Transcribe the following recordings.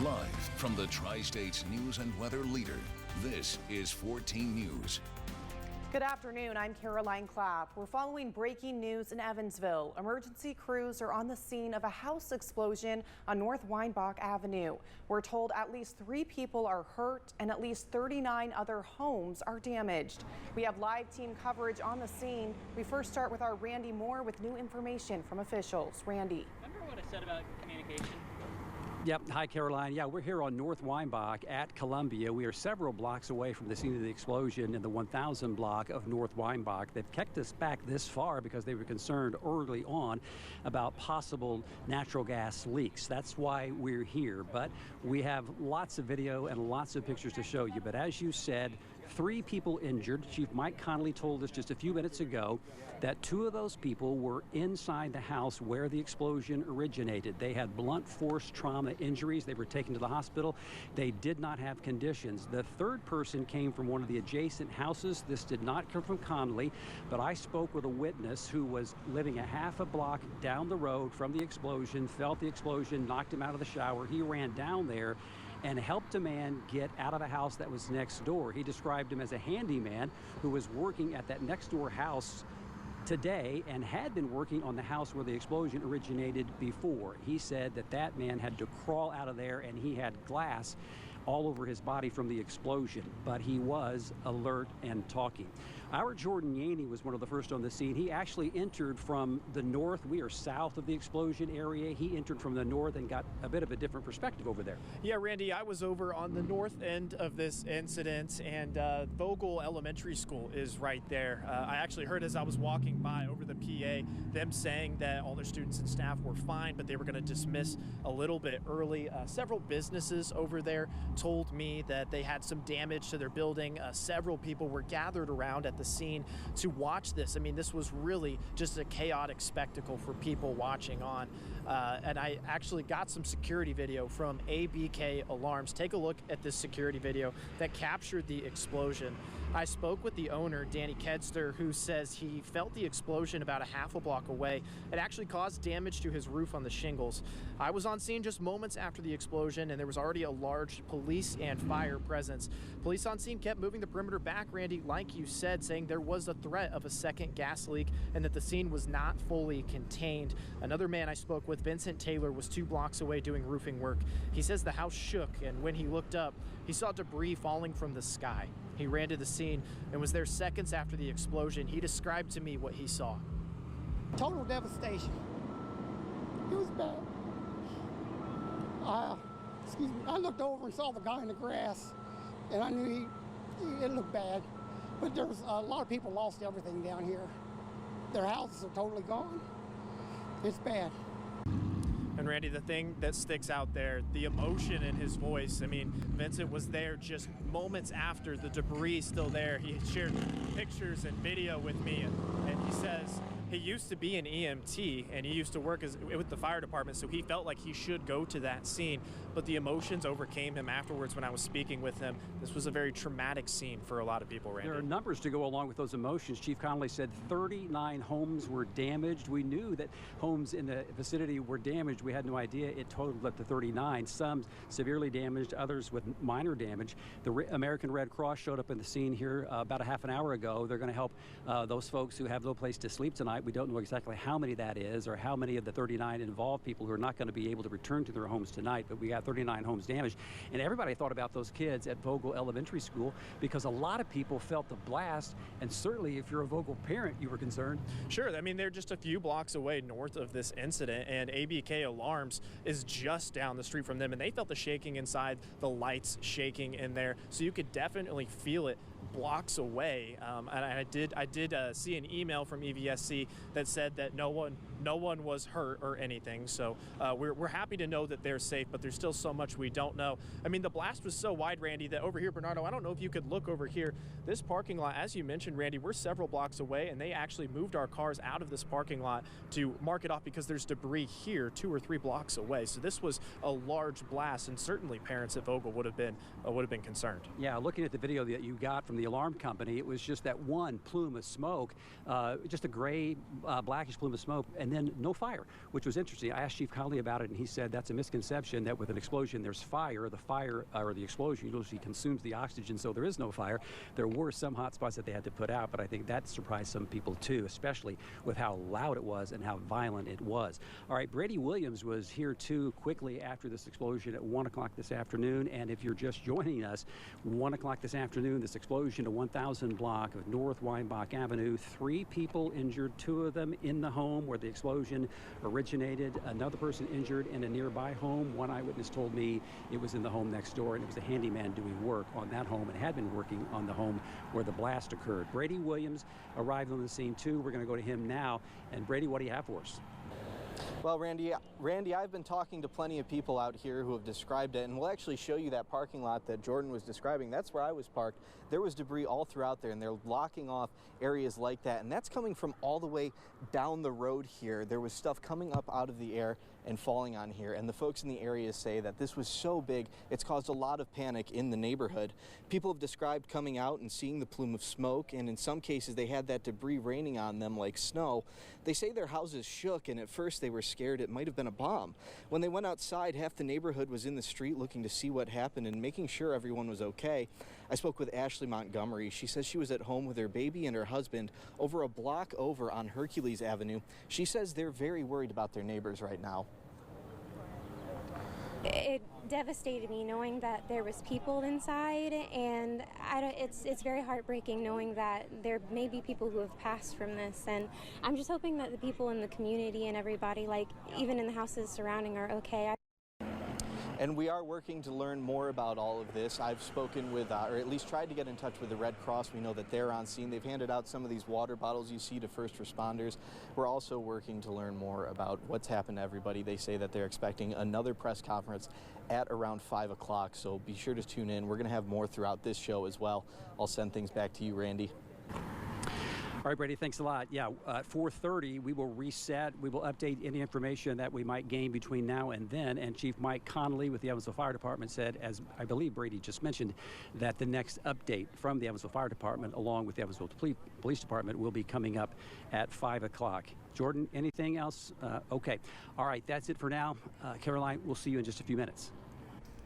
Live from the Tri-States News and Weather Leader, this is 14 News. Good afternoon, I'm Caroline Clapp. We're following breaking news in Evansville. Emergency crews are on the scene of a house explosion on North Weinbach Avenue. We're told at least 3 people are hurt and at least 39 other homes are damaged. We have live team coverage on the scene. We first start with our Randy Moore with new information from officials. Randy. Remember what I said about communication? Yep. Hi, Caroline. Yeah, we're here on North Weinbach at Columbia. We are several blocks away from the scene of the explosion in the 1000 block of North Weinbach. They've kept us back this far because they were concerned early on about possible natural gas leaks. That's why we're here. But we have lots of video and lots of pictures to show you. But as you said, 3 people injured. Chief Mike Connolly told us just a few minutes ago that 2 of those people were inside the house where the explosion originated. They had blunt force trauma injuries. They were taken to the hospital. They did not have conditions. The 3rd person came from one of the adjacent houses. This did not come from Connolly, but I spoke with a witness who was living a half a block down the road from the explosion, felt the explosion, knocked him out of the shower. He ran down there and helped a man get out of a house that was next door. He described him as a handyman who was working at that next door house today and had been working on the house where the explosion originated before. He said that that man had to crawl out of there and he had glass all over his body from the explosion, but he was alert and talking. Our Jordan Yaney was one of the first on the scene. He actually entered from the north. We are south of the explosion area. He entered from the north and got a bit of a different perspective over there. Yeah, Randy, I was over on the north end of this incident, and Vogel Elementary School is right there. I actually heard as I was walking by over the PA them saying that all their students and staff were fine, but they were going to dismiss a little bit early. Several businesses over there told me that they had some damage to their building. Several people were gathered around at the scene to watch this. I mean, this was really just a chaotic spectacle for people watching on. And I actually got some security video from ABK Alarms. Take a look at this security video that captured the explosion. I spoke with the owner, Danny Kedster, who says he felt the explosion about a half a block away. It actually caused damage to his roof on the shingles. I was on scene just moments after the explosion, and there was already a large police and fire presence. Police on scene kept moving the perimeter back, Randy, like you said, saying there was a threat of a second gas leak and that the scene was not fully contained. Another man I spoke with, Vincent Taylor, was 2 blocks away doing roofing work. He says the house shook, and when he looked up, he saw debris falling from the sky. He ran to the scene and was there seconds after the explosion. He described to me what he saw. Total devastation. It was bad. Excuse me. I looked over and saw the guy in the grass, and I knew it looked bad. But there's a lot of people lost everything down here. Their houses are totally gone. It's bad. And Randy, the thing that sticks out there, the emotion in his voice. I mean, Vincent was there just moments after the debris still there. He shared pictures and video with me, and he says he used to be an EMT and he used to work with the fire department, so he felt like he should go to that scene, but the emotions overcame him afterwards when I was speaking with him. This was a very traumatic scene for a lot of people, Randy. There are numbers to go along with those emotions. Chief Connolly said 39 homes were damaged. We knew that homes in the vicinity were damaged. We had no idea it totaled up to 39, some severely damaged, others with minor damage. The American Red Cross showed up in the scene here about a half an hour ago. They're going to help those folks who have no place to sleep tonight. We don't know exactly how many that is or how many of the 39 involved people who are not going to be able to return to their homes tonight, but we got 39 homes damaged. And everybody thought about those kids at Vogel Elementary School because a lot of people felt the blast, and certainly if you're a Vogel parent, you were concerned. Sure. I mean, they're just a few blocks away north of this incident, and ABK Alarms is just down the street from them, and they felt the shaking inside, the lights shaking in there, so you could definitely feel it blocks away. And I did see an email from EVSC that said that no one was hurt or anything. So we're happy to know that they're safe, but there's still so much we don't know. I mean, the blast was so wide, Randy, that over here, Bernardo, I don't know if you could look over here. This parking lot, as you mentioned, Randy, we're several blocks away, and they actually moved our cars out of this parking lot to mark it off because there's debris here 2 or 3 blocks away. So this was a large blast, and certainly parents at Vogel would have been concerned. Yeah, looking at the video that you got from from the alarm company. It was just that one plume of smoke, just a gray, blackish plume of smoke, and then no fire, which was interesting. I asked Chief Conley about it, and he said that's a misconception, that with an explosion there's fire. The fire or the explosion usually consumes the oxygen, so there is no fire. There were some hot spots that they had to put out, but I think that surprised some people too, especially with how loud it was and how violent it was. All right, Brady Williams was here too quickly after this explosion at 1 o'clock this afternoon, and if you're just joining us, 1 o'clock this afternoon, this explosion at 1000 block of North Weinbach Avenue. 3 people injured, 2 of them in the home where the explosion originated, another person injured in a nearby home. One eyewitness told me it was in the home next door, and it was a handyman doing work on that home and had been working on the home where the blast occurred. Brady Williams arrived on the scene too. We're going to go to him now. And Brady, what do you have for us? Well, Randy, I've been talking to plenty of people out here who have described it, and we'll actually show you that parking lot that Jordan was describing. That's where I was parked. There was debris all throughout there, and they're blocking off areas like that, and that's coming from all the way down the road here. There was stuff coming up out of the air and falling on here, and the folks in the area say that this was so big, it's caused a lot of panic in the neighborhood. People have described coming out and seeing the plume of smoke, and in some cases they had that debris raining on them like snow. They say their houses shook, and at first they were scared it might have been a bomb. When they went outside, half the neighborhood was in the street looking to see what happened and making sure everyone was okay. I spoke with Ashley Montgomery. She says she was at home with her baby and her husband over a block over on Hercules Avenue. She says they're very worried about their neighbors right now. It devastated me knowing that there was people inside, and it's very heartbreaking knowing that there may be people who have passed from this, and I'm just hoping that the people in the community and everybody, like even in the houses surrounding, are okay. And we are working to learn more about all of this. I've spoken with, or at least tried to get in touch with the Red Cross. We know that they're on scene. They've handed out some of these water bottles you see to first responders. We're also working to learn more about what's happened to everybody. They say that they're expecting another press conference at around 5 o'clock, so be sure to tune in. We're going to have more throughout this show as well. I'll send things back to you, Randy. All right, Brady, thanks a lot. Yeah, at 4:30, we will reset. We will update any information that we might gain between now and then. And Chief Mike Connolly with the Evansville Fire Department said, as I believe Brady just mentioned, that the next update from the Evansville Fire Department, along with the Evansville Police Department, will be coming up at 5 o'clock. Jordan, anything else? Okay. All right, that's it for now. Caroline, we'll see you in just a few minutes.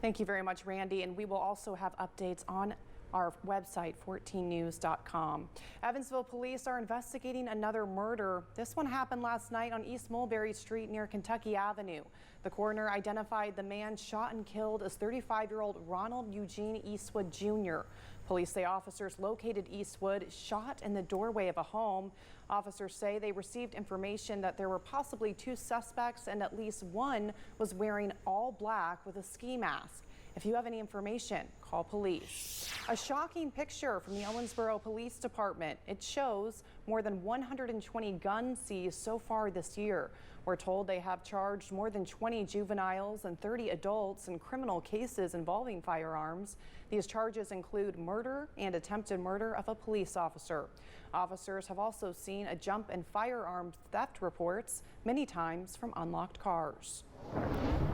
Thank you very much, Randy. And we will also have updates on our website, 14news.com. Evansville police are investigating another murder. This one happened last night on East Mulberry Street near Kentucky Avenue. The coroner identified the man shot and killed as 35-year-old Ronald Eugene Eastwood Jr. Police say officers located Eastwood shot in the doorway of a home. Officers say they received information that there were possibly 2 suspects and at least one was wearing all black with a ski mask. If you have any information, call police. A shocking picture from the Owensboro Police Department. It shows more than 120 guns seized so far this year. We're told they have charged more than 20 juveniles and 30 adults in criminal cases involving firearms. These charges include murder and attempted murder of a police officer. Officers have also seen a jump in firearms theft reports, many times from unlocked cars.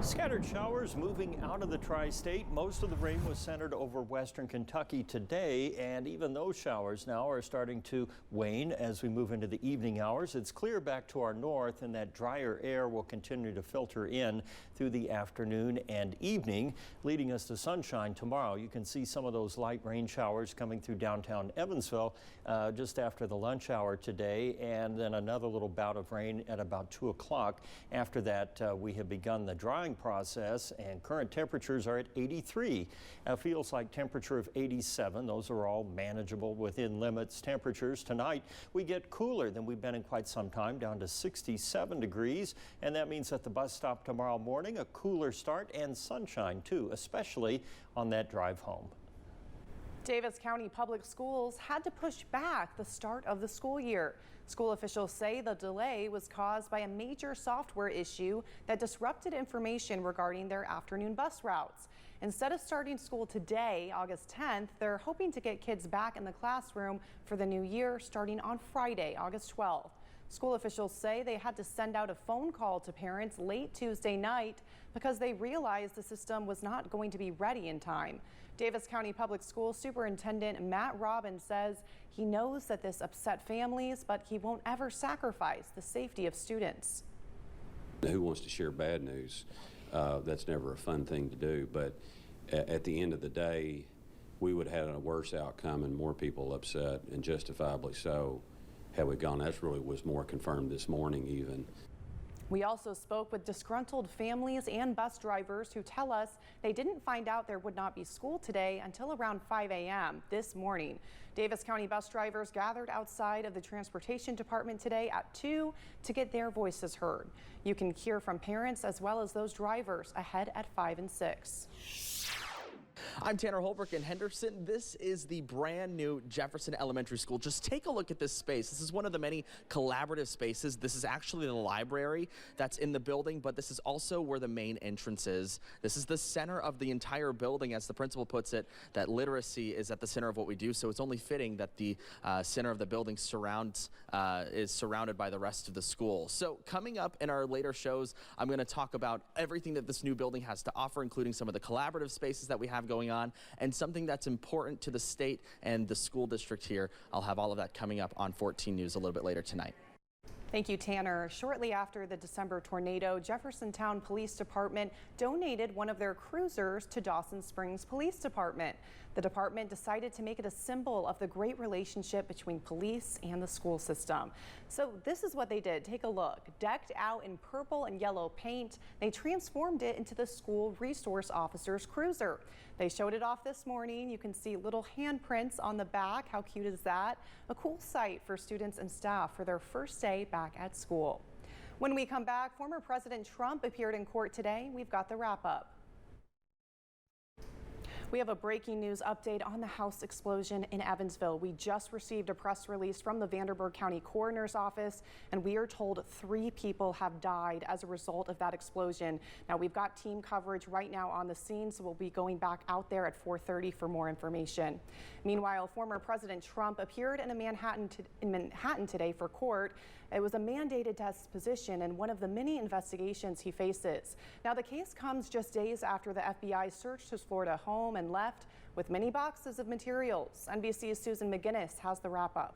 Scattered showers moving out of the tri-state. Most of the rain was centered over western Kentucky today, and even those showers now are starting to wane as we move into the evening hours. It's clear back to our north, and that drier air will continue to filter in through the afternoon and evening, leading us to sunshine tomorrow. You can see some of those light rain showers coming through downtown Evansville just after the lunch hour today, and then another little bout of rain at about 2 o'clock. After that, we have begun the drying process, and current temperatures are at 83. Feels like temperature of 87. Those are all manageable within limits. Temperatures tonight, we get cooler than we've been in quite some time, down to 67 degrees, and that means at the bus stop tomorrow morning, a cooler start and sunshine too, especially on that drive home. Davis County Public Schools had to push back the start of the school year. School officials say the delay was caused by a major software issue that disrupted information regarding their afternoon bus routes. Instead of starting school today, August 10th, they're hoping to get kids back in the classroom for the new year starting on Friday, August 12th. School officials say they had to send out a phone call to parents late Tuesday night because they realized the system was not going to be ready in time. Davis County Public Schools Superintendent Matt Robbins says he knows that this upset families, but he won't ever sacrifice the safety of students. Who wants to share bad news? That's never a fun thing to do, but at the end of the day, we would have had a worse outcome and more people upset, and justifiably so, had we gone. That really was more confirmed this morning even. We also spoke with disgruntled families and bus drivers who tell us they didn't find out there would not be school today until around 5 a.m. this morning. Davis County bus drivers gathered outside of the Transportation Department today at 2 to get their voices heard. You can hear from parents as well as those drivers ahead at 5 and 6. I'm Tanner Holbrook in Henderson. This is the brand new Jefferson Elementary School. Just take a look at this space. This is one of the many collaborative spaces. This is actually the library that's in the building, but this is also where the main entrance is. This is the center of the entire building, as the principal puts it, that literacy is at the center of what we do. So it's only fitting that the center of the building is surrounded by the rest of the school. So coming up in our later shows, I'm going to talk about everything that this new building has to offer, including some of the collaborative spaces that we have going on, and something that's important to the state and the school district here. I'll have all of that coming up on 14 News a little bit later tonight. Thank you, Tanner. Shortly after the December tornado, Jeffersontown Police Department donated one of their cruisers to Dawson Springs Police Department. The department decided to make it a symbol of the great relationship between police and the school system. So this is what they did. Take a look. Decked out in purple and yellow paint, they transformed it into the school resource officer's cruiser. They showed it off this morning. You can see little handprints on the back. How cute is that? A cool sight for students and staff for their first day back at school. When we come back, former President Trump appeared in court today. We've got the wrap up. We have a breaking news update on the house explosion in Evansville. We just received a press release from the Vanderburgh County Coroner's Office, and we are told 3 people have died as a result of that explosion. Now, we've got team coverage right now on the scene, so we'll be going back out there at 4:30 for more information. Meanwhile, former President Trump appeared in Manhattan today for court. It was a mandated disposition in one of the many investigations he faces. Now, the case comes just days after the FBI searched his Florida home and left with many boxes of materials. NBC's Susan McGinnis has the wrap up.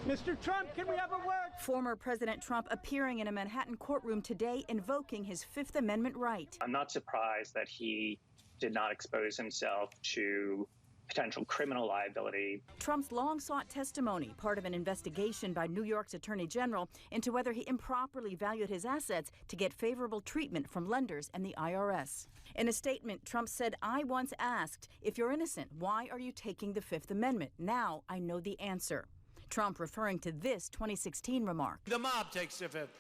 Mr. Trump, can we have a word? Former President Trump appearing in a Manhattan courtroom today, invoking his Fifth Amendment right. I'm not surprised that he did not expose himself to potential criminal liability. Trump's long-sought testimony, part of an investigation by New York's Attorney General into whether he improperly valued his assets to get favorable treatment from lenders and the IRS. In a statement, Trump said, "I once asked, if you're innocent, why are you taking the Fifth Amendment? Now I know the answer." Trump referring to this 2016 remark. The mob takes the Fifth.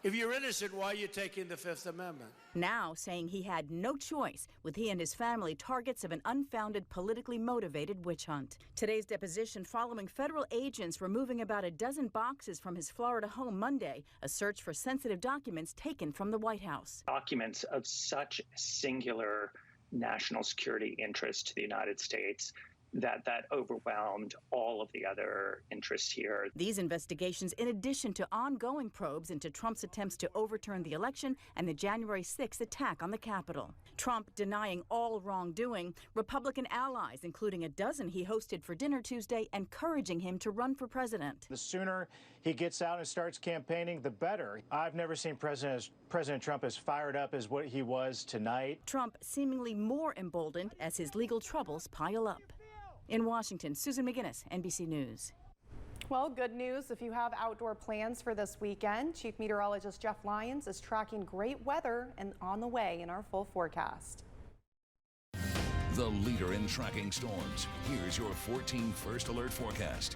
If you're innocent, why are you taking the Fifth Amendment? Now saying he had no choice, with he and his family targets of an unfounded, politically motivated witch hunt. Today's deposition following federal agents removing about a dozen boxes from his Florida home Monday, a search for sensitive documents taken from the White House. Documents of such singular national security interest to the United States that overwhelmed all of the other interests here. These investigations, in addition to ongoing probes into Trump's attempts to overturn the election and the January 6th attack on the Capitol. Trump denying all wrongdoing, Republican allies, including a dozen he hosted for dinner Tuesday, encouraging him to run for president. The sooner he gets out and starts campaigning, the better. I've never seen President Trump as fired up as what he was tonight. Trump seemingly more emboldened as his legal troubles pile up. In Washington, Susan McGinnis, NBC News. Well, good news if you have outdoor plans for this weekend. Chief Meteorologist Jeff Lyons is tracking great weather and on the way in our full forecast. The leader in tracking storms. Here's your 14 First Alert forecast.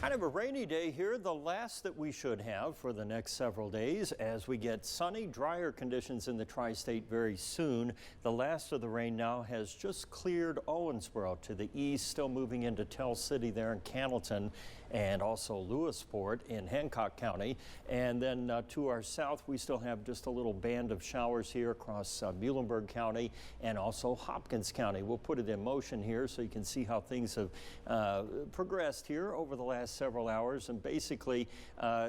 Kind of a rainy day here, the last that we should have for the next several days as we get sunny, drier conditions in the tri-state very soon. The last of the rain now has just cleared Owensboro to the east, still moving into Tell City there in Candleton, and also Lewisport in Hancock County. And then to our south, we still have just a little band of showers here across Muhlenberg County and also Hopkins County. We'll put it in motion here so you can see how things have progressed here over the last next several hours. And basically,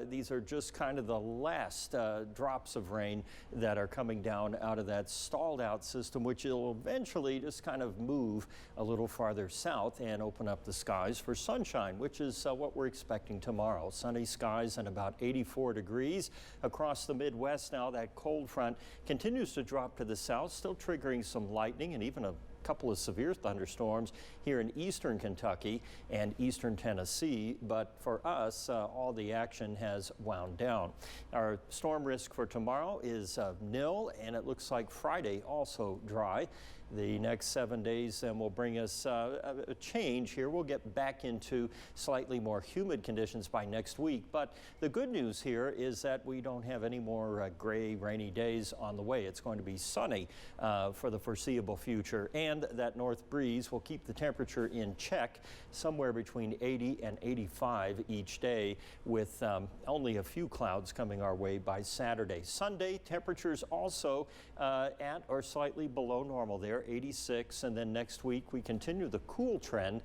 these are just kind of the last drops of rain that are coming down out of that stalled out system, which will eventually just kind of move a little farther south and open up the skies for sunshine, which is what we're expecting tomorrow. Sunny skies and about 84 degrees across the Midwest. Now that cold front continues to drop to the south, still triggering some lightning and even a couple of severe thunderstorms here in eastern Kentucky and eastern Tennessee, but for us, all the action has wound down. Our storm risk for tomorrow is nil, and it looks like Friday also dry. The next 7 days then will bring us a change here. We'll get back into slightly more humid conditions by next week. But the good news here is that we don't have any more gray, rainy days on the way. It's going to be sunny for the foreseeable future, and that north breeze will keep the temperature in check somewhere between 80 and 85 each day, with only a few clouds coming our way by Saturday. Sunday, temperatures also at or slightly below normal there. 86, and then next week we continue the cool trend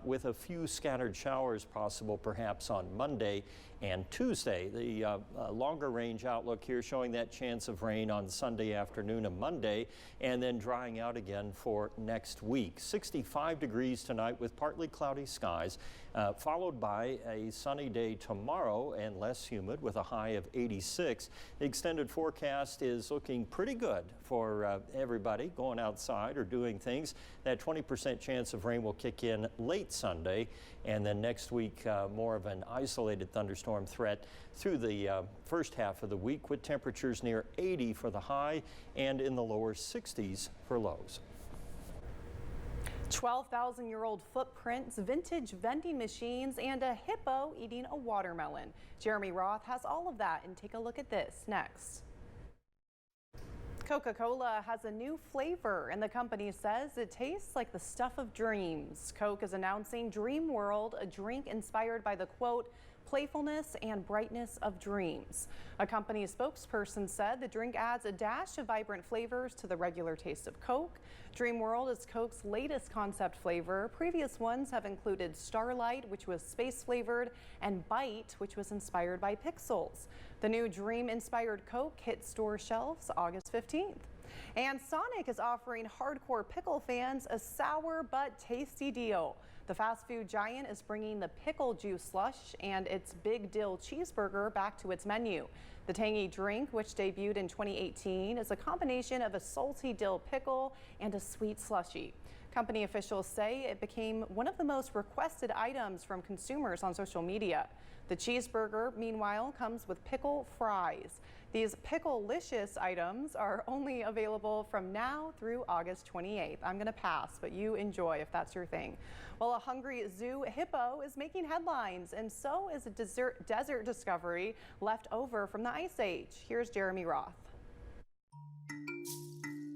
with a few scattered showers possible perhaps on Monday and Tuesday. The longer range outlook here showing that chance of rain on Sunday afternoon and Monday, and then drying out again for next week. 65 degrees tonight with partly cloudy skies, followed by a sunny day tomorrow and less humid with a high of 86. The extended forecast is looking pretty good for everybody going outside or doing things. That 20% chance of rain will kick in late Sunday, and then next week more of an isolated thunderstorm threat through the first half of the week, with temperatures near 80 for the high and in the lower 60s for lows. 12,000-year-old footprints, vintage vending machines, and a hippo eating a watermelon. Jeremy Roth has all of that, and take a look at this next. Coca-Cola has a new flavor, and the company says it tastes like the stuff of dreams. Coke is announcing Dream World, a drink inspired by the quote, playfulness and brightness of dreams. A company spokesperson said the drink adds a dash of vibrant flavors to the regular taste of Coke. Dream World is Coke's latest concept flavor. Previous ones have included Starlight, which was space flavored, and Bite, which was inspired by pixels. The new Dream-inspired Coke hit store shelves August 15th. And Sonic is offering hardcore pickle fans a sour but tasty deal. The fast food giant is bringing the pickle juice slush and its Big Dill cheeseburger back to its menu. The tangy drink, which debuted in 2018, is a combination of a salty dill pickle and a sweet slushie. Company officials say it became one of the most requested items from consumers on social media. The cheeseburger, meanwhile, comes with pickle fries. These pickle-licious items are only available from now through August 28th. I'm going to pass, but you enjoy if that's your thing. Well, a hungry zoo hippo is making headlines, and so is a desert discovery left over from the Ice Age. Here's Jeremy Roth.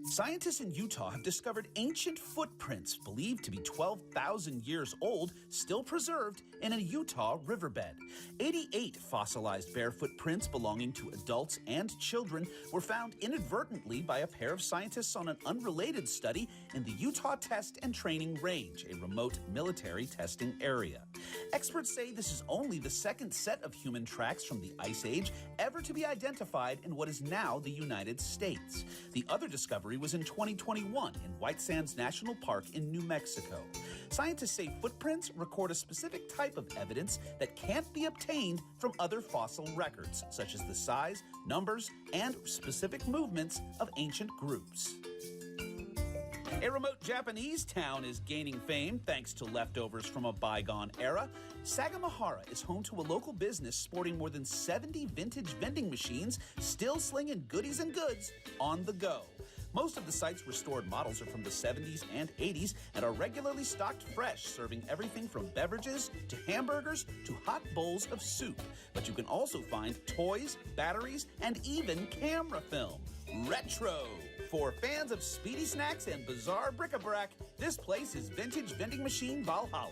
Scientists in Utah have discovered ancient footprints believed to be 12,000 years old, still preserved in a Utah riverbed. 88 fossilized bear footprints belonging to adults and children were found inadvertently by a pair of scientists on an unrelated study in the Utah Test and Training Range, a remote military testing area. Experts say this is only the second set of human tracks from the Ice Age ever to be identified in what is now the United States. The other discovery was in 2021 in White Sands National Park in New Mexico. Scientists say footprints record a specific type of evidence that can't be obtained from other fossil records, such as the size, numbers, and specific movements of ancient groups. A remote Japanese town is gaining fame thanks to leftovers from a bygone era. Sagamihara is home to a local business sporting more than 70 vintage vending machines, still slinging goodies and goods on the go. Most of the site's restored models are from the 70s and 80s and are regularly stocked fresh, serving everything from beverages to hamburgers to hot bowls of soup. But you can also find toys, batteries, and even camera film. Retro! For fans of speedy snacks and bizarre bric-a-brac, this place is Vintage Vending Machine Valhalla.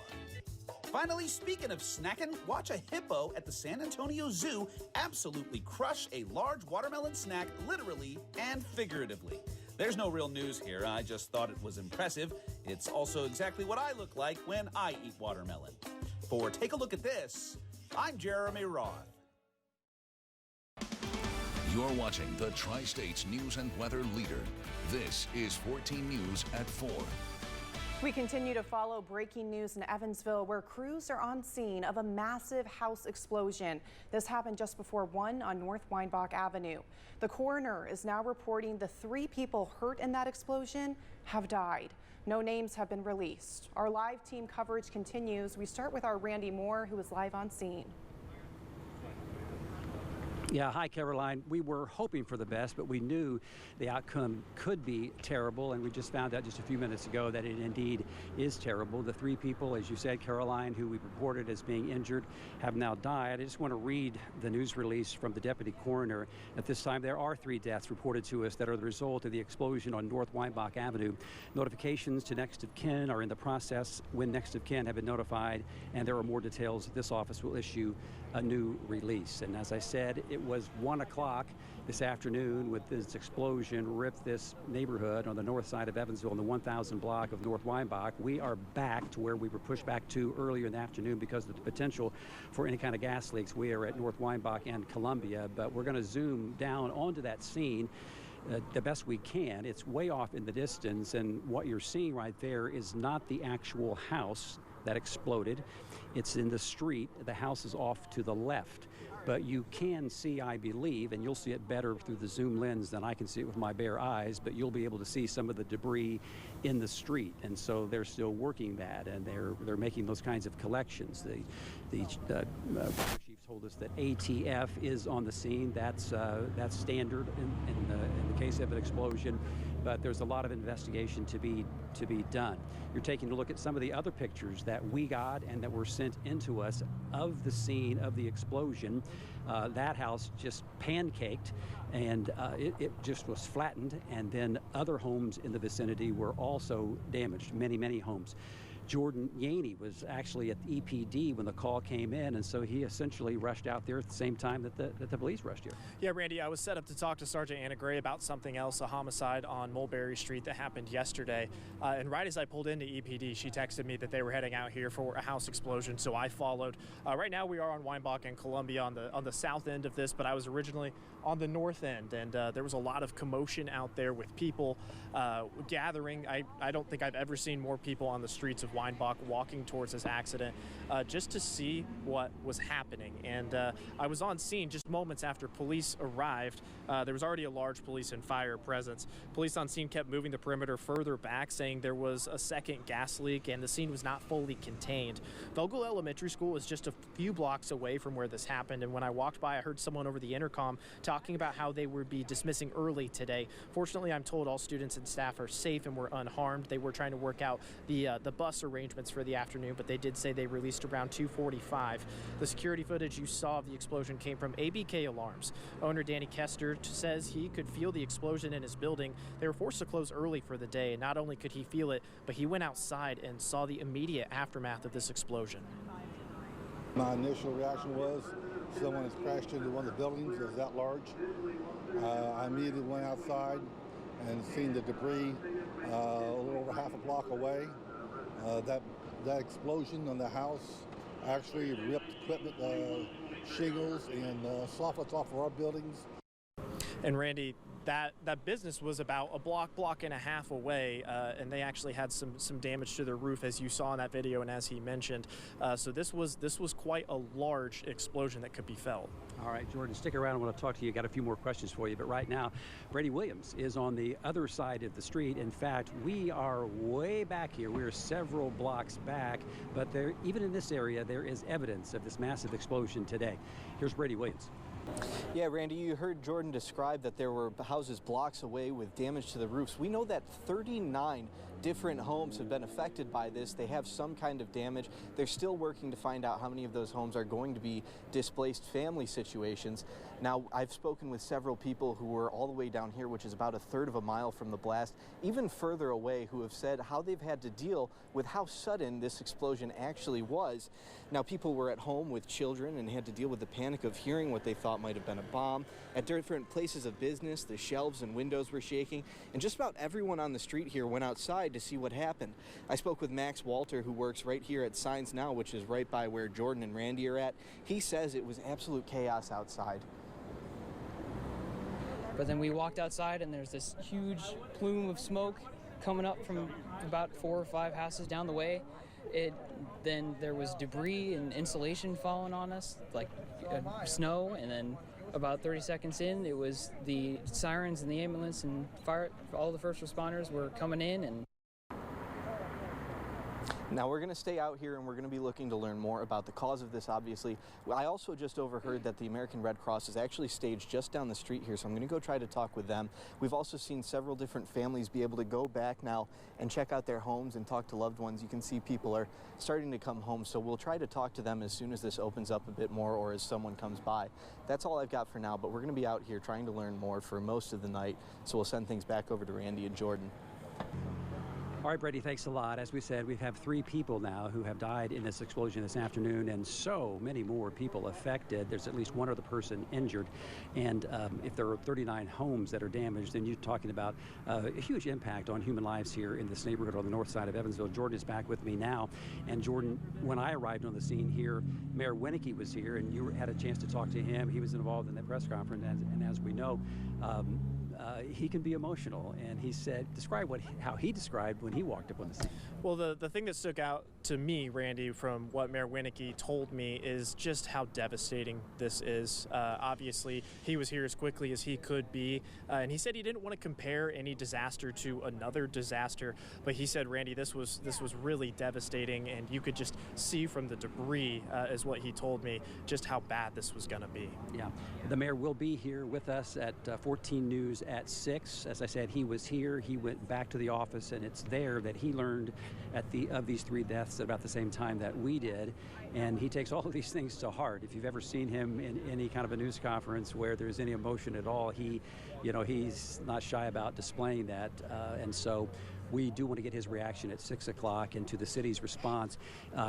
Finally, speaking of snacking, watch a hippo at the San Antonio Zoo absolutely crush a large watermelon snack, literally and figuratively. There's no real news here, I just thought it was impressive. It's also exactly what I look like when I eat watermelon. For For Take a Look at This, I'm Jeremy Roth. You're watching the Tri-States News and Weather Leader. This is 14 News at 4. We continue to follow breaking news in Evansville, where crews are on scene of a massive house explosion. This happened just before 1 on North Weinbach Avenue. The coroner is now reporting the 3 people hurt in that explosion have died. No names have been released. Our live team coverage continues. We start with our Randy Moore, who is live on scene. Yeah, hi, Caroline. We were hoping for the best, but we knew the outcome could be terrible, and we just found out just a few minutes ago that it indeed is terrible. The 3 people, as you said, Caroline, who we reported as being injured, have now died. I just want to read the news release from the deputy coroner. At this time, there are 3 deaths reported to us that are the result of the explosion on North Weinbach Avenue. Notifications to next of kin are in the process when next of kin have been notified, and there are more details. This office will issue a new release. And as I said, it was 1 o'clock this afternoon with this explosion ripped this neighborhood on the north side of Evansville in the 1000 block of North Weinbach. We are back to where we were pushed back to earlier in the afternoon because of the potential for any kind of gas leaks. We are at North Weinbach and Columbia, but we're going to zoom down onto that scene the best we can. It's way off in the distance, and what you're seeing right there is not the actual house that exploded. It's in the street. The house is off to the left. But you can see, I believe, and you'll see it better through the zoom lens than I can see it with my bare eyes, but you'll be able to see some of the debris in the street. And so they're still working that, and they're making those kinds of collections. The chief told us that ATF is on the scene. That's standard in the case of an explosion. But there's a lot of investigation to be done. You're taking a look at some of the other pictures that we got and that were sent into us of the scene of the explosion. That house just pancaked, and it just was flattened, and then other homes in the vicinity were also damaged, many homes. Jordan Yaney was actually at the EPD when the call came in, and so he essentially rushed out there at the same time that the police rushed here. Yeah, Randy, I was set up to talk to Sergeant Anna Gray about something else, a homicide on Mulberry Street that happened yesterday. And right as I pulled into EPD, she texted me that they were heading out here for a house explosion, so I followed. Right now we are on Weinbach and Columbia on the south end of this, but I was originally on the north end, and there was a lot of commotion out there with people gathering. I don't think I've ever seen more people on the streets of Weinbach walking towards this accident just to see what was happening. And I was on scene just moments after police arrived. There was already a large police and fire presence. Police on scene kept moving the perimeter further back, saying there was a second gas leak and the scene was not fully contained. Vogel Elementary School is just a few blocks away from where this happened, and when I walked by, I heard someone over the intercom talking about how they would be dismissing early today. Fortunately, I'm told all students and staff are safe and were unharmed. They were trying to work out the bus arrangements for the afternoon, but they did say they released around 2:45. The security footage you saw of the explosion came from ABK Alarms. Owner Danny Kester says he could feel the explosion in his building. They were forced to close early for the day. Not only could he feel it, but he went outside and saw the immediate aftermath of this explosion. My initial reaction was someone has crashed into one of the buildings that was that large. I immediately went outside and seen the debris a little over half a block away. That explosion on the house actually ripped equipment shingles and soffits off of our buildings. And Randy, that business was about a block and a half away, and they actually had some damage to their roof, as you saw in that video and as he mentioned. So this was quite a large explosion that could be felt. All right, Jordan, stick around. I want to talk to you. Got a few more questions for you, but right now, Brady Williams is on the other side of the street. In fact, we are way back here. We're several blocks back, but even in this area, there is evidence of this massive explosion today. Here's Brady Williams. Yeah, Randy, you heard Jordan describe that there were houses blocks away with damage to the roofs. We know that 39 different homes have been affected by this. They have some kind of damage. They're still working to find out how many of those homes are going to be displaced family situations. Now, I've spoken with several people who were all the way down here, which is about a third of a mile from the blast, even further away, who have said how they've had to deal with how sudden this explosion actually was. Now, people were at home with children and had to deal with the panic of hearing what they thought might have been a bomb. At different places of business, the shelves and windows were shaking, and just about everyone on the street here went outside to see what happened. I spoke with Max Walter, who works right here at Signs Now, which is right by where Jordan and Randy are at. He says it was absolute chaos outside. But then we walked outside and there's this huge plume of smoke coming up from about 4 or 5 houses down the way. Then there was debris and insulation falling on us, like snow, and then about 30 seconds in, it was the sirens and the ambulance and fire, all the first responders were coming in. And now we're going to stay out here and we're going to be looking to learn more about the cause of this, obviously. I also just overheard that the American Red Cross is actually staged just down the street here, so I'm going to go try to talk with them. We've also seen several different families be able to go back now and check out their homes and talk to loved ones. You can see people are starting to come home, so we'll try to talk to them as soon as this opens up a bit more or as someone comes by. That's all I've got for now, but we're going to be out here trying to learn more for most of the night, so we'll send things back over to Randy and Jordan. All right, Brady, thanks a lot. As we said, we have 3 people now who have died in this explosion this afternoon, and so many more people affected. There's at least one other person injured, and if there are 39 homes that are damaged, then you're talking about a huge impact on human lives here in this neighborhood on the north side of Evansville. Jordan is back with me now, and Jordan, when I arrived on the scene here, Mayor Winnecke was here, and you had a chance to talk to him. He was involved in that press conference, and as we know, he can be emotional, and he said, describe how he described when he walked up on the scene. Well, the thing that stuck out to me, Randy, from what Mayor Winnecke told me is just how devastating this is. Obviously, he was here as quickly as he could be, and he said he didn't want to compare any disaster to another disaster, but he said, Randy, this was really devastating, and you could just see from the debris, is what he told me, just how bad this was going to be. Yeah, the mayor will be here with us at 14 News at 6. As I said, he was here. He went back to the office, and it's there that he learned of these 3 deaths at about the same time that we did. And he takes all of these things to heart. If you've ever seen him in any kind of a news conference where there's any emotion at all, he's not shy about displaying that. And so we do want to get his reaction at 6 o'clock and to the city's response.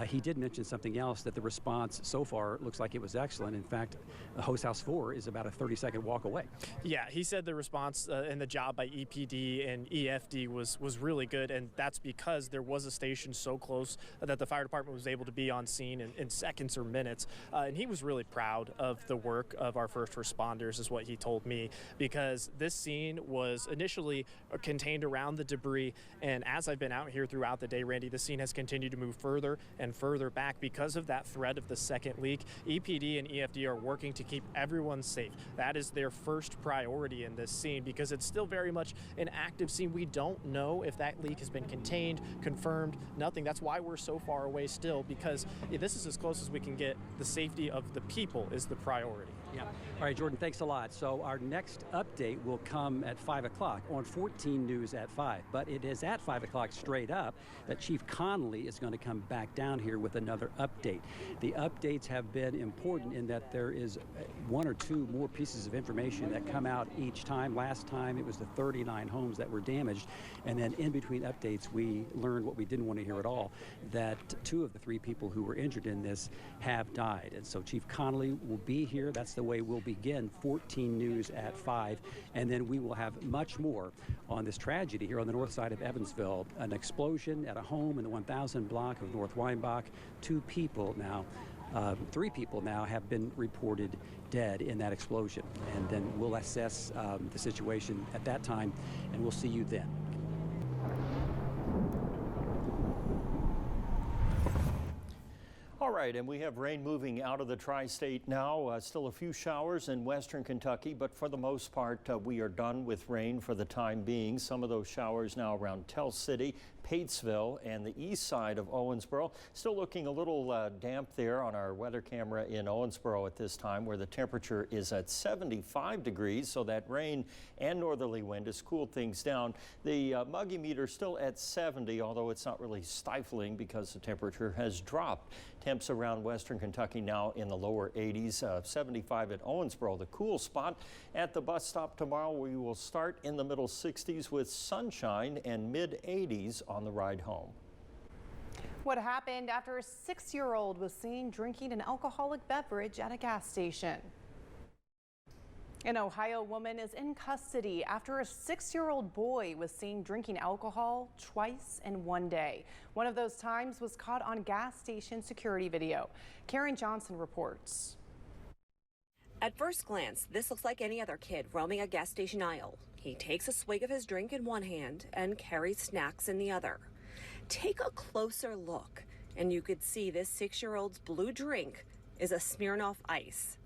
He did mention something else, that the response so far looks like it was excellent. In fact, Host House 4 is about a 30-second walk away. Yeah, he said the response and the job by EPD and EFD was really good, and that's because there was a station so close that the fire department was able to be on scene in seconds or minutes. And he was really proud of the work of our first responders, is what he told me, because this scene was initially contained around the debris. And as I've been out here throughout the day, Randy, the scene has continued to move further and further back because of that threat of the second leak. EPD and EFD are working to keep everyone safe. That is their first priority in this scene because it's still very much an active scene. We don't know if that leak has been contained, confirmed, nothing. That's why we're so far away still, because this is as close as we can get. The safety of the people is the priority. Yeah. All right, Jordan, thanks a lot. So our next update will come at 5 o'clock on 14 News at 5. But it is at 5 o'clock straight up that Chief Connolly is going to come back down here with another update. The updates have been important in that there is 1 or 2 more pieces of information that come out each time. Last time it was the 39 homes that were damaged. And then in between updates, we learned what we didn't want to hear at all, that 2 of the 3 people who were injured in this have died. And so Chief Connolly will be here. That's the way we'll begin 14 News at 5, and then we will have much more on this tragedy here on the north side of Evansville. An explosion at a home in the 1000 block of North Weinbach. 3 people now have been reported dead in that explosion, and then we'll assess the situation at that time, and we'll see you then. All right, and we have rain moving out of the tri-state now. Still a few showers in western Kentucky, but for the most part, we are done with rain for the time being. Some of those showers now around Tell City, Patesville, and the east side of Owensboro. Still looking a little damp there on our weather camera in Owensboro at this time, where the temperature is at 75 degrees, so that rain and northerly wind has cooled things down. The muggy meter still at 70, although it's not really stifling because the temperature has dropped. Temps around western Kentucky now in the lower 80s, 75 at Owensboro. The cool spot at the bus stop tomorrow, we will start in the middle 60s with sunshine and mid 80s on the ride home. What happened after a 6-year-old was seen drinking an alcoholic beverage at a gas station? An Ohio woman is in custody after a 6-year-old boy was seen drinking alcohol twice in one day. One of those times was caught on gas station security video. Karen Johnson reports. At first glance, this looks like any other kid roaming a gas station aisle. He takes a swig of his drink in one hand and carries snacks in the other. Take a closer look, and you could see this 6-year-old's blue drink is a Smirnoff Ice.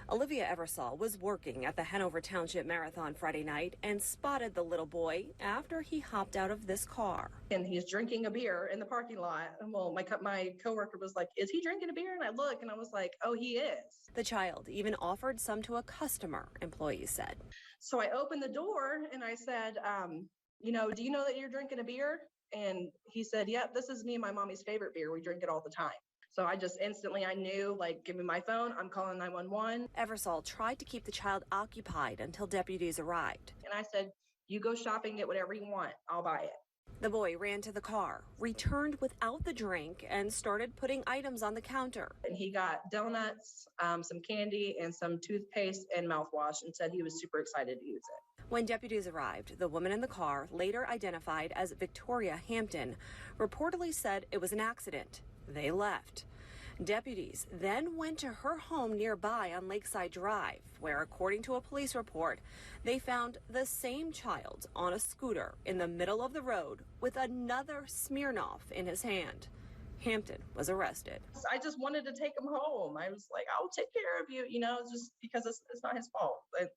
Olivia Eversole was working at the Hanover Township Marathon Friday night and spotted the little boy after he hopped out of this car. And he's drinking a beer in the parking lot. And well, my coworker was like, "Is he drinking a beer?" And I look and I was like, "Oh, he is." The child even offered some to a customer, employees said. So I opened the door and I said, "Do you know that you're drinking a beer?" And he said, "Yep, this is me and my mommy's favorite beer. We drink it all the time." So I just I knew, like, give me my phone, I'm calling 911. Eversole tried to keep the child occupied until deputies arrived. And I said, "You go shopping, get whatever you want, I'll buy it." The boy ran to the car, returned without the drink, and started putting items on the counter. And he got donuts, some candy, and some toothpaste and mouthwash, and said he was super excited to use it. When deputies arrived, the woman in the car, later identified as Victoria Hampton, reportedly said it was an accident. They left. Deputies then went to her home nearby on Lakeside Drive, where, according to a police report, they found the same child on a scooter in the middle of the road with another Smirnoff in his hand. Hampton was arrested. I just wanted to take him home. I was like, "I'll take care of you," just because it's not his fault. It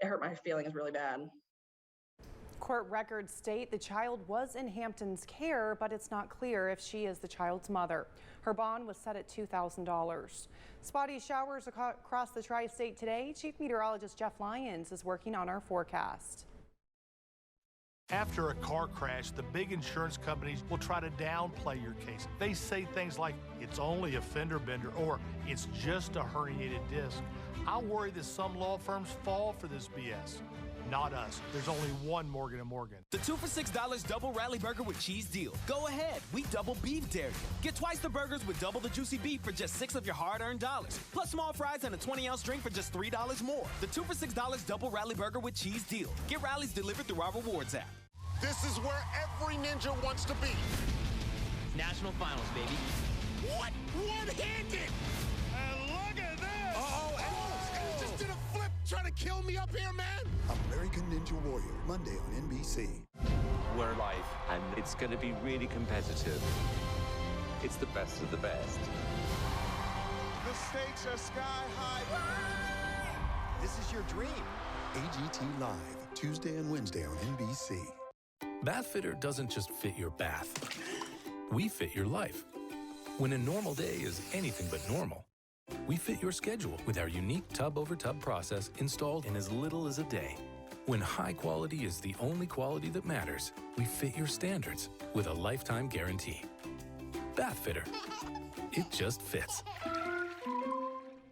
hurt my feelings really bad. Court records state the child was in Hampton's care, but it's not clear if she is the child's mother. Her bond was set at $2,000. Spotty showers across the tri-state today. Chief Meteorologist Jeff Lyons is working on our forecast. After a car crash, the big insurance companies will try to downplay your case. They say things like, "It's only a fender bender," or "It's just a herniated disc." I worry that some law firms fall for this BS. Not us. There's only one Morgan & Morgan. The 2 for $6 double rally burger with cheese deal. Go ahead, we double beef dare you. Get twice the burgers with double the juicy beef for just $6 of your hard-earned dollars. Plus small fries and a 20-ounce drink for just $3 more. The 2 for $6 double rally burger with cheese deal. Get rallies delivered through our rewards app. This is where every ninja wants to be. National finals, baby. What? One-handed! And look at this! He just did a flip trying to kill me up here, man! American Ninja Warrior, Monday on NBC. We're live, and it's going to be really competitive. It's the best of the best. The stakes are sky high. This is your dream. AGT Live, Tuesday and Wednesday on NBC. Bathfitter doesn't just fit your bath. We fit your life. When a normal day is anything but normal, we fit your schedule with our unique tub-over-tub process installed in as little as a day. When high quality is the only quality that matters, we fit your standards with a lifetime guarantee. Bathfitter. It just fits.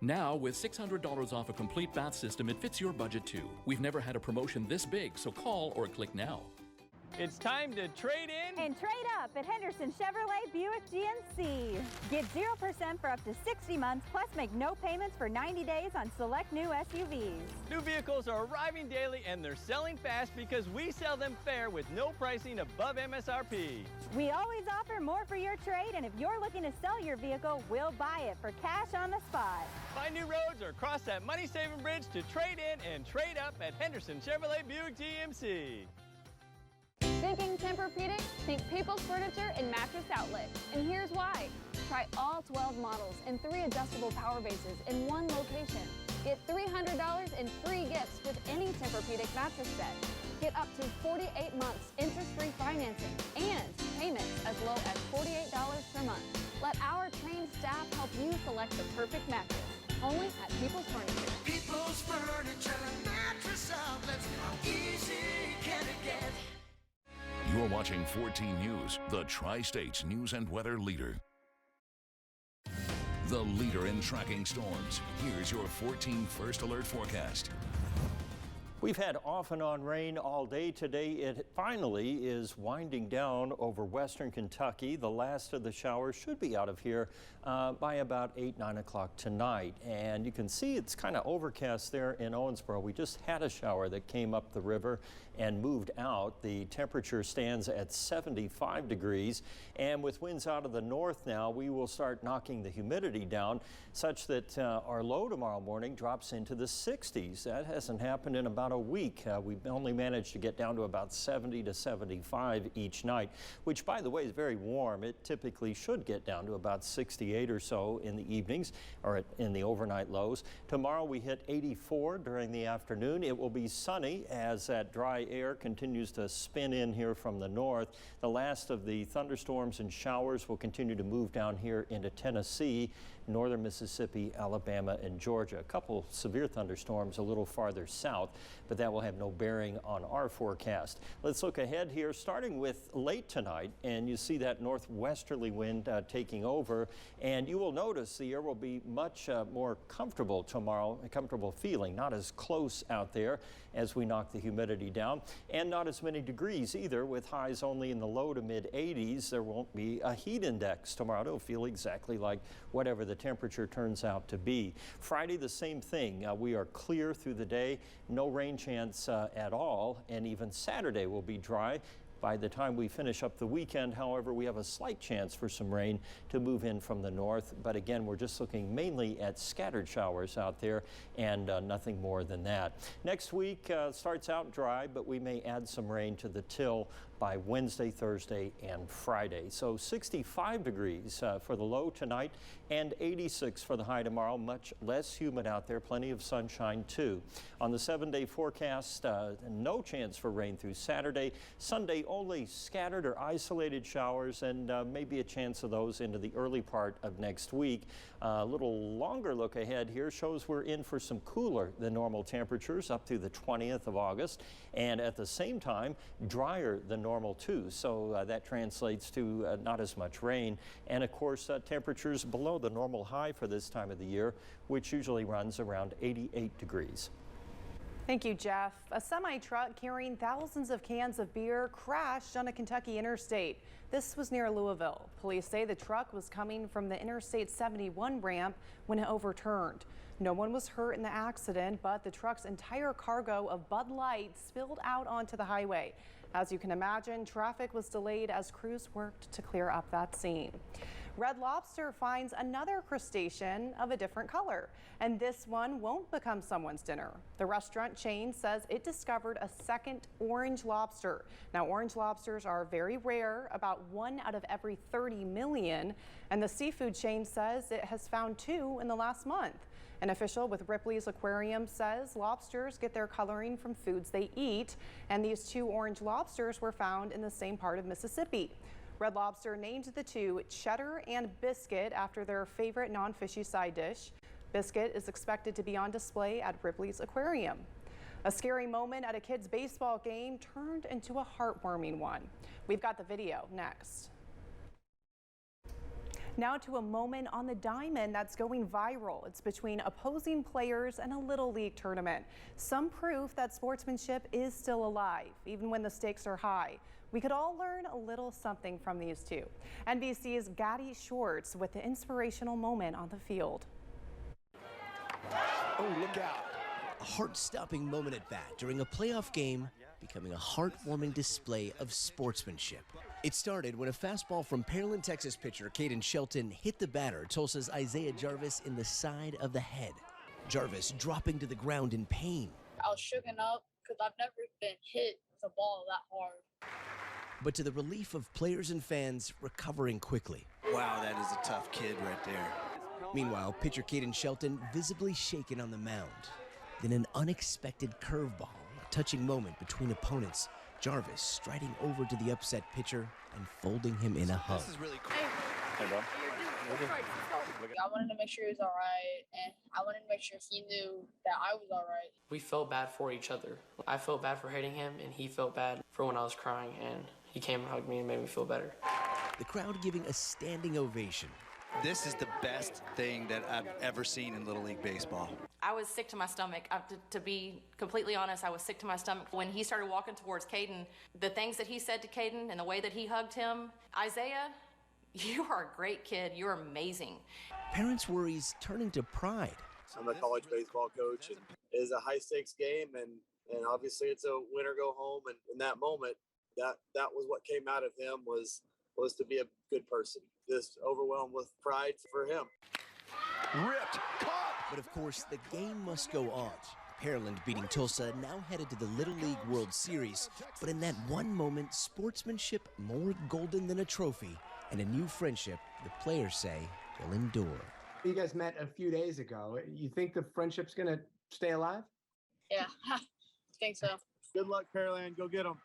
Now, with $600 off a complete bath system, it fits your budget too. We've never had a promotion this big, so call or click now. It's time to trade in and trade up at Henderson Chevrolet Buick GMC. Get 0% for up to 60 months, plus make no payments for 90 days on select new SUVs. New vehicles are arriving daily and they're selling fast because we sell them fair with no pricing above MSRP. We always offer more for your trade, and if you're looking to sell your vehicle, we'll buy it for cash on the spot. Find new roads or cross that money-saving bridge to trade in and trade up at Henderson Chevrolet Buick GMC. Thinking Tempur-Pedic? Think People's Furniture and Mattress Outlet. And here's why. Try all 12 models and 3 adjustable power bases in one location. Get $300 in free gifts with any Tempur-Pedic mattress set. Get up to 48 months interest-free financing and payments as low as $48 per month. Let our trained staff help you select the perfect mattress. Only at People's Furniture. People's Furniture, Mattress Outlets. How easy can it get? You're watching 14 News, the Tri-State's news and weather leader. The leader in tracking storms. Here's your 14 First Alert forecast. We've had off and on rain all day today. It finally is winding down over western Kentucky. The last of the showers should be out of here by about 8, 9 o'clock tonight. And you can see it's kind of overcast there in Owensboro. We just had a shower that came up the river and moved out. The temperature stands at 75 degrees. And with winds out of the north now, we will start knocking the humidity down such that our low tomorrow morning drops into the 60s. That hasn't happened in about a week. We've only managed to get down to about 70 to 75 each night, which, by the way, is very warm. It typically should get down to about 68 or so in the evenings or in the overnight lows. Tomorrow we hit 84 during the afternoon. It will be sunny as that dry air continues to spin in here from the north. The last of the thunderstorms and showers will continue to move down here into Tennessee, northern Mississippi, Alabama, and Georgia. A couple severe thunderstorms a little farther south, but that will have no bearing on our forecast. Let's look ahead here, starting with late tonight, and you see that northwesterly wind taking over, and you will notice the air will be much more comfortable tomorrow, a comfortable feeling, not as close out there as we knock the humidity down, and not as many degrees either, with highs only in the low to mid 80s. There won't be a heat index tomorrow. It'll feel exactly like whatever the temperature turns out to be. Friday, the same thing. We are clear through the day, no rain chance at all, and even Saturday will be dry. By the time we finish up the weekend, however, we have a slight chance for some rain to move in from the north. But again, we're just looking mainly at scattered showers out there and nothing more than that. Next week starts out dry, but we may add some rain to the till by Wednesday, Thursday, and Friday. So 65 degrees for the low tonight and 86 for the high tomorrow. Much less humid out there, plenty of sunshine too. On the 7-day forecast, no chance for rain through Saturday. Sunday, only scattered or isolated showers and maybe a chance of those into the early part of next week. A little longer look ahead here shows we're in for some cooler than normal temperatures up through the 20th of August, and at the same time drier than normal too. So that translates to not as much rain, and of course temperatures below the normal high for this time of the year, which usually runs around 88 degrees. Thank you, Jeff. A semi-truck carrying thousands of cans of beer crashed on a Kentucky interstate. This was near Louisville. Police say the truck was coming from the Interstate 71 ramp when it overturned. No one was hurt in the accident, but the truck's entire cargo of Bud Light spilled out onto the highway. As you can imagine, traffic was delayed as crews worked to clear up that scene. Red Lobster finds another crustacean of a different color, and this one won't become someone's dinner. The restaurant chain says it discovered a second orange lobster. Now, orange lobsters are very rare, about 1 out of every 30 million, and the seafood chain says it has found 2 in the last month. An official with Ripley's Aquarium says lobsters get their coloring from foods they eat, and these 2 orange lobsters were found in the same part of Mississippi. Red Lobster named the 2 Cheddar and Biscuit after their favorite non-fishy side dish. Biscuit is expected to be on display at Ripley's Aquarium. A scary moment at a kid's baseball game turned into a heartwarming one. We've got the video next. Now to a moment on the diamond that's going viral. It's between opposing players and a Little League tournament. Some proof that sportsmanship is still alive, even when the stakes are high. We could all learn a little something from these two. NBC's Gadi Schwartz with the inspirational moment on the field. Oh, look out. A heart-stopping moment at bat during a playoff game, becoming a heartwarming display of sportsmanship. It started when a fastball from Pearland, Texas pitcher Caden Shelton hit the batter, Tulsa's Isaiah Jarvis, in the side of the head. Jarvis dropping to the ground in pain. I was shooken up because I've never been hit with a ball that hard. But to the relief of players and fans, recovering quickly. Wow, that is a tough kid right there. Meanwhile, pitcher Caden Shelton visibly shaken on the mound. Then an unexpected curveball, a touching moment between opponents. Jarvis striding over to the upset pitcher and folding him in a hug. This is really cool. Hey, bro. I wanted to make sure he was all right, and I wanted to make sure he knew that I was all right. We felt bad for each other. I felt bad for hating him, and he felt bad for when I was crying, and he came and hugged me and made me feel better. The crowd giving a standing ovation. This is the best thing that I've ever seen in Little League Baseball. I was sick to my stomach. To be completely honest, I was sick to my stomach. When he started walking towards Caden, the things that he said to Caden and the way that he hugged him, Isaiah, you are a great kid. You're amazing. Parents' worries turning to pride. I'm a college baseball coach, and it is a high-stakes game, and obviously it's a win or go home. And in that moment, that was what came out of him was to be a good person. Just overwhelmed with pride for him. Ripped, caught! But of course, the game must go on. Pearland beating Tulsa, now headed to the Little League World Series. But in that one moment, sportsmanship more golden than a trophy, and a new friendship the players say will endure. You guys met a few days ago. You think the friendship's going to stay alive? Yeah, I think so. Good luck, Pearland. Go get them.